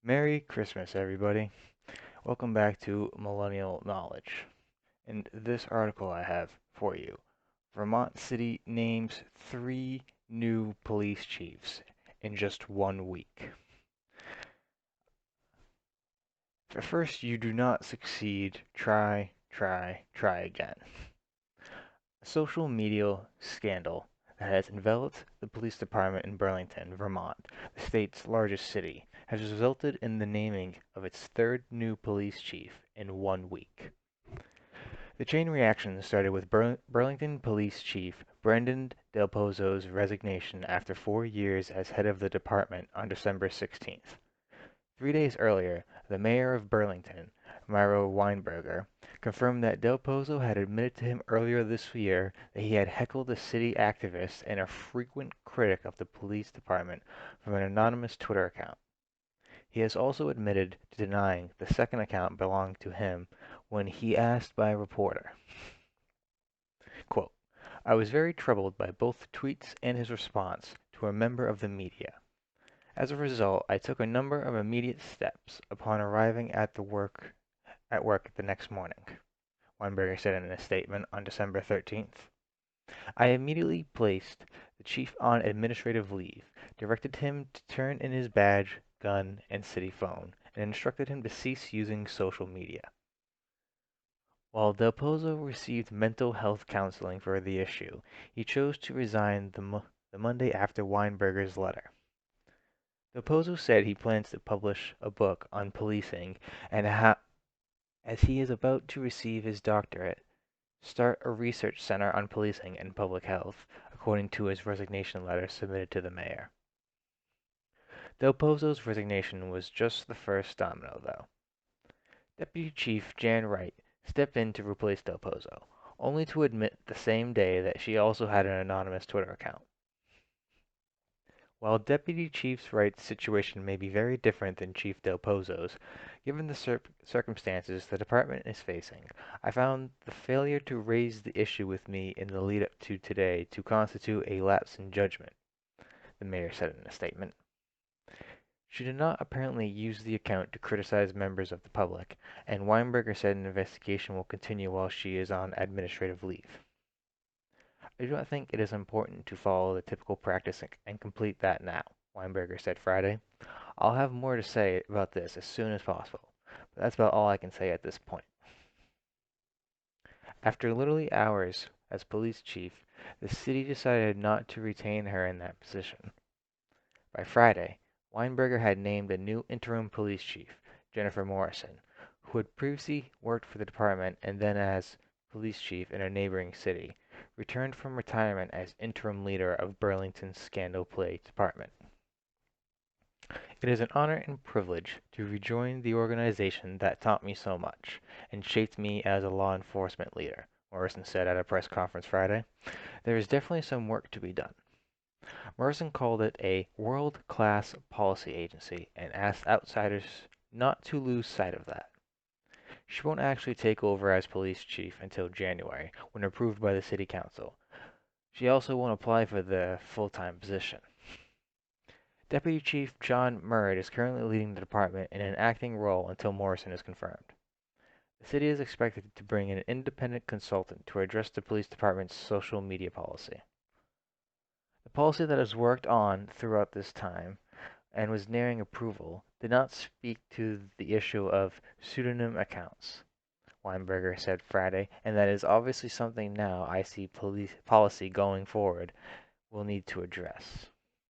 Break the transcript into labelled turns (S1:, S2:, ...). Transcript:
S1: Merry Christmas, everybody. Welcome back to Millennial Knowledge. In this article I have for you, Vermont City names 3 new police chiefs in just 1 week. If at first you do not succeed, try again. A social media scandal that has enveloped the police department in Burlington, Vermont, the state's largest city, has resulted in the naming of its third new police chief in 1 week. The chain reaction started with Burlington Police Chief Brendon Dell Pozos' resignation after 4 years as head of the department on December 16th. 3 days earlier, the mayor of Burlington, Weinberger, confirmed that Del Pozo had admitted to him earlier this year that he had heckled a city activist and a frequent critic of the police department from an anonymous Twitter account. He has also admitted to denying the second account belonged to him when he asked by a reporter. Quote, I was very troubled by both tweets and his response to a member of the media. As a result, I took a number of immediate steps upon arriving at work the next morning, Weinberger said in a statement on December 13th. I immediately placed the chief on administrative leave, directed him to turn in his badge, gun, and city phone, and instructed him to cease using social media. While Del Pozo received mental health counseling for the issue, he chose to resign the Monday after Weinberger's letter. Del Pozo said he plans to publish a book on policing and as he is about to receive his doctorate, start a research center on policing and public health, according to his resignation letter submitted to the mayor. Del Pozo's resignation was just the first domino, though. Deputy Chief Jan Wright stepped in to replace Del Pozo, only to admit the same day that she also had an anonymous Twitter account. While Deputy Chief Wright's situation may be very different than Chief Del Pozo's, given the circumstances the department is facing, I found the failure to raise the issue with me in the lead-up to today to constitute a lapse in judgment, the mayor said in a statement. She did not apparently use the account to criticize members of the public, and Weinberger said an investigation will continue while she is on administrative leave. I do not think it is important to follow the typical practice and complete that now, Weinberger said Friday. I'll have more to say about this as soon as possible, but that's about all I can say at this point. After literally hours as police chief, the city decided not to retain her in that position. By Friday, Weinberger had named a new interim police chief, Jennifer Morrison, who had previously worked for the department and then as police chief in a neighboring city, returned from retirement as interim leader of Burlington's Scandal Play department. It is an honor and privilege to rejoin the organization that taught me so much and shaped me as a law enforcement leader, Morrison said at a press conference Friday. There is definitely some work to be done. Morrison called it a world-class policy agency and asked outsiders not to lose sight of that. She won't actually take over as police chief until January, when approved by the city council. She also won't apply for the full-time position. Deputy Chief John Murray is currently leading the department in an acting role until Morrison is confirmed. The city is expected to bring in an independent consultant to address the police department's social media policy. The policy that has worked on throughout this time and was nearing approval did not speak to the issue of pseudonym accounts, Weinberger said Friday, and that is obviously something now I see police policy going forward will need to address.